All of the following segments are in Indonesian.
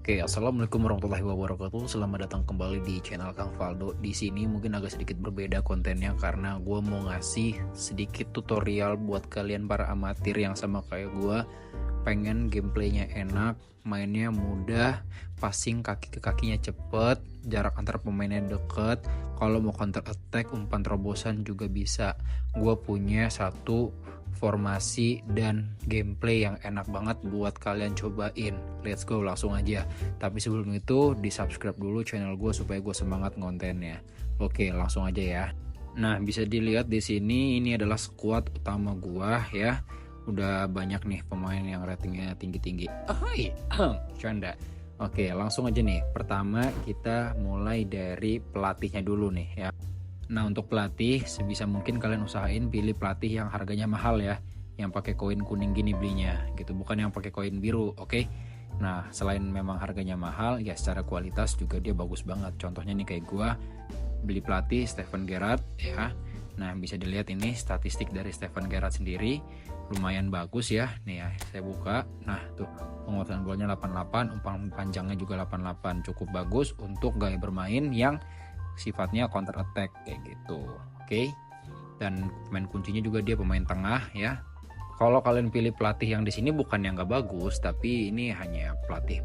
Oke, assalamualaikum warahmatullahi wabarakatuh. Selamat datang kembali di channel Kang Faldo. Di sini mungkin agak sedikit berbeda kontennya karena gue mau ngasih sedikit tutorial buat kalian para amatir yang sama kayak gue. Pengen gameplaynya enak, mainnya mudah, passing kaki ke kakinya cepet, jarak antar pemainnya deket. Kalau mau counter attack, umpan terobosan juga bisa. Gue punya satu formasi dan gameplay yang enak banget buat kalian cobain. Let's go, langsung aja. Tapi sebelum itu di subscribe dulu channel gue supaya gue semangat ngontennya. Oke, langsung aja ya. Nah, bisa dilihat di sini ini adalah squad utama gua ya. Udah banyak nih pemain yang ratingnya tinggi-tinggi. Hai, canda. Oke, langsung aja nih. Pertama kita mulai dari pelatihnya dulu nih ya. Nah, untuk pelatih sebisa mungkin kalian usahain pilih pelatih yang harganya mahal ya, yang pakai koin kuning gini belinya gitu, bukan yang pakai koin biru, oke? Nah, selain memang harganya mahal, ya secara kualitas juga dia bagus banget. Contohnya nih kayak gua beli pelatih Steven Gerrard ya. Nah, bisa dilihat ini statistik dari Steven Gerrard sendiri lumayan bagus ya. Nih ya, saya buka. Nah, tuh penguasaan bolanya 88, umpan panjangnya juga 88, cukup bagus untuk gaya bermain yang sifatnya counter attack kayak gitu. Oke. Dan pemain kuncinya juga dia pemain tengah ya. Kalau kalian pilih pelatih yang di sini bukan yang gak bagus, tapi ini hanya pelatih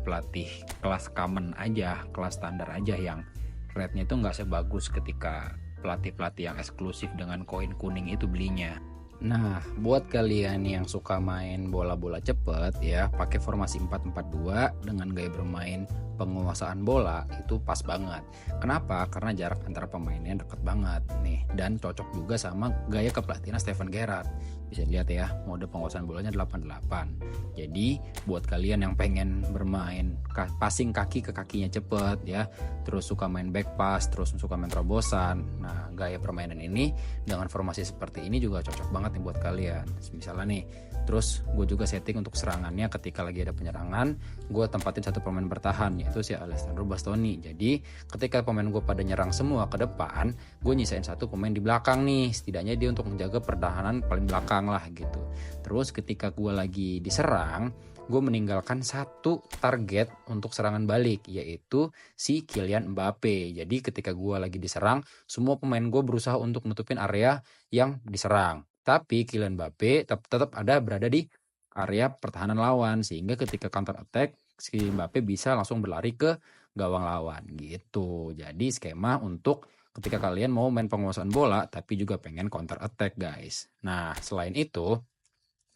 kelas common aja, kelas standar aja yang rate-nya itu nggak sebagus ketika pelatih-pelatih yang eksklusif dengan koin kuning itu belinya. Nah, buat kalian yang suka main bola-bola cepet ya, pakai formasi 4-4-2 dengan gaya bermain penguasaan bola itu pas banget. Kenapa? Karena jarak antara pemainnya deket banget nih dan cocok juga sama gaya kepelatihan Steven Gerrard. Bisa dilihat ya, mode penguasaan bolanya 88. Jadi, buat kalian yang pengen bermain passing kaki ke kakinya cepet ya, terus suka main back pass, terus suka main terobosan. Nah, gaya permainan ini dengan formasi seperti ini juga cocok banget nih buat kalian. Misalnya nih, terus gue juga setting untuk serangannya ketika lagi ada penyerangan, gue tempatin satu pemain bertahan yaitu si Alessandro Bastoni. Jadi ketika pemain gue pada nyerang semua ke depan, gue nyisain satu pemain di belakang nih, setidaknya dia untuk menjaga pertahanan paling belakang lah gitu. Terus ketika gue lagi diserang, gue meninggalkan satu target untuk serangan balik, yaitu si Kylian Mbappe. Jadi ketika gue lagi diserang, semua pemain gue berusaha untuk nutupin area yang diserang. Tapi Kylian Mbappe tetap ada berada di area pertahanan lawan, sehingga ketika counter attack si Mbappe bisa langsung berlari ke gawang lawan gitu. Jadi skema untuk ketika kalian mau main penguasaan bola tapi juga pengen counter attack, guys. Nah, selain itu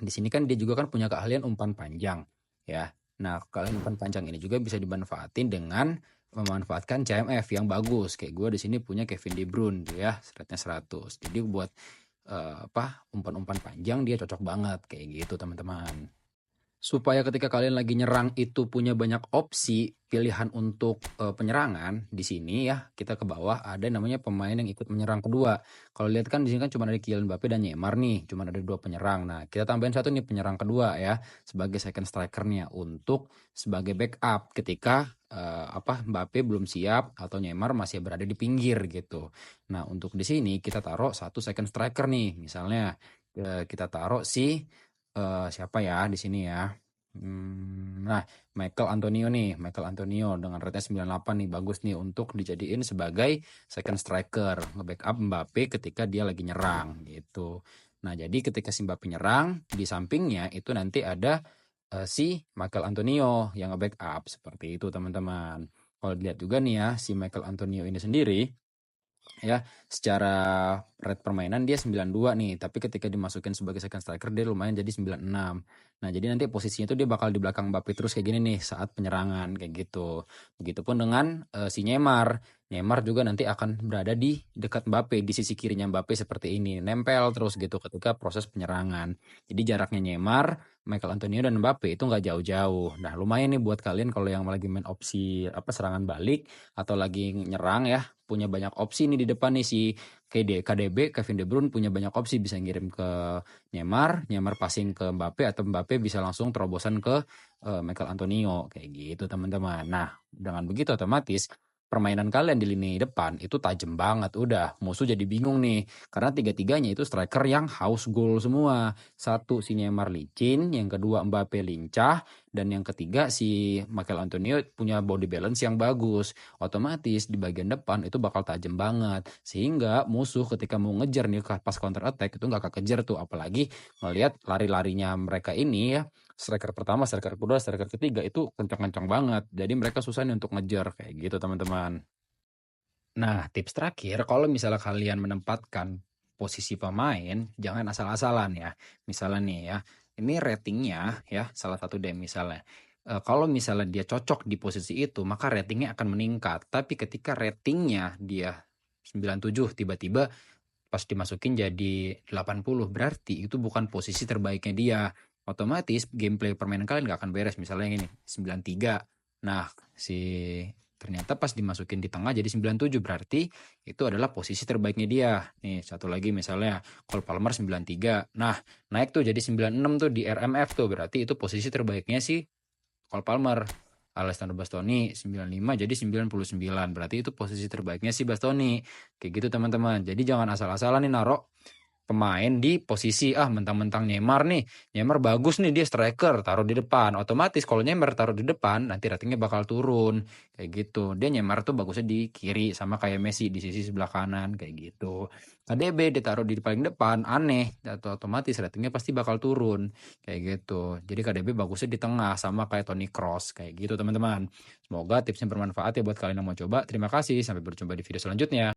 di sini kan dia juga kan punya keahlian umpan panjang ya. Nah, keahlian umpan panjang ini juga bisa dimanfaatin dengan memanfaatkan CMF yang bagus. Kayak gue di sini punya Kevin De Bruyne ya, rate-nya 100. Jadi buat umpan-umpan panjang dia cocok banget kayak gitu, teman-teman. Supaya ketika kalian lagi nyerang itu punya banyak opsi pilihan untuk penyerangan, di sini ya kita ke bawah ada namanya pemain yang ikut menyerang kedua. Kalau lihat kan di sini kan cuma ada Kylian Mbappe dan Neymar nih, cuma ada dua penyerang. Nah, kita tambahin satu nih penyerang kedua ya sebagai second strikernya untuk sebagai backup ketika Mbappe belum siap atau Neymar masih berada di pinggir gitu. Nah, untuk di sini kita taruh satu second striker nih. Misalnya kita taruh si siapa ya di sini ya. Nah, Michael Antonio nih, Michael Antonio dengan rate 98 nih, bagus nih untuk dijadiin sebagai second striker, nge-backup Mbappe ketika dia lagi nyerang gitu. Nah, jadi ketika si Mbappe nyerang, di sampingnya itu nanti ada si Michael Antonio yang nge-backup seperti itu, teman-teman. Kalau dilihat juga nih ya, si Michael Antonio ini sendiri ya secara rate permainan dia 92 nih, tapi ketika dimasukin sebagai second striker dia lumayan jadi 96. Nah, jadi nanti posisinya itu dia bakal di belakang Mbappe terus kayak gini nih saat penyerangan kayak gitu. Begitupun dengan si Neymar. Neymar juga nanti akan berada di dekat Mbappe, di sisi kirinya Mbappe seperti ini, nempel terus gitu ketika proses penyerangan. Jadi jaraknya Neymar, Michael Antonio dan Mbappe itu nggak jauh-jauh. Nah, lumayan nih buat kalian kalau yang lagi main opsi serangan balik atau lagi nyerang ya, punya banyak opsi nih di depan nih si KDB Kevin De Bruyne punya banyak opsi, bisa ngirim ke Neymar, Neymar passing ke Mbappe atau Mbappe bisa langsung terobosan ke Michael Antonio kayak gitu, teman-teman. Nah, dengan begitu otomatis permainan kalian di lini depan itu tajam banget. Udah, musuh jadi bingung nih. Karena tiga-tiganya itu striker yang haus gol semua. Satu si Neymar licin, yang kedua Mbappe lincah, dan yang ketiga si Michael Antonio punya body balance yang bagus. Otomatis di bagian depan itu bakal tajam banget. Sehingga musuh ketika mau ngejar nih pas counter attack itu nggak kekejar tuh. Apalagi ngelihat lari-larinya mereka ini ya, striker pertama, striker kedua, striker ketiga itu kencang-kencang banget. Jadi mereka susah nih untuk ngejar kayak gitu teman-teman. Nah, tips terakhir kalau misalnya kalian menempatkan posisi pemain, jangan asal-asalan ya. Misalnya nih ya, ini ratingnya ya, salah satu deh misalnya. Kalau misalnya dia cocok di posisi itu, maka ratingnya akan meningkat. Tapi ketika ratingnya dia 97, tiba-tiba pas dimasukin jadi 80, berarti itu bukan posisi terbaiknya dia. Otomatis gameplay permainan kalian nggak akan beres. Misalnya yang ini 93. Nah, ternyata pas dimasukin di tengah jadi 97, berarti itu adalah posisi terbaiknya dia. Nih, satu lagi misalnya Cole Palmer 93. Nah, naik tuh jadi 96 tuh di RMF tuh, berarti itu posisi terbaiknya si Cole Palmer. Alessandro Bastoni 95 jadi 99. Berarti itu posisi terbaiknya si Bastoni. Kayak gitu teman-teman. Jadi jangan asal-asalan nih naruh pemain di posisi mentang-mentang Neymar nih. Neymar bagus nih, dia striker, taruh di depan. Otomatis kalau Neymar taruh di depan nanti ratingnya bakal turun. Kayak gitu. Dia Neymar tuh bagusnya di kiri sama kayak Messi di sisi sebelah kanan kayak gitu. KDB ditaruh di paling depan aneh, atau otomatis ratingnya pasti bakal turun kayak gitu. Jadi KDB bagusnya di tengah sama kayak Toni Kroos kayak gitu teman-teman. Semoga tipsnya bermanfaat ya buat kalian yang mau coba. Terima kasih, sampai berjumpa di video selanjutnya.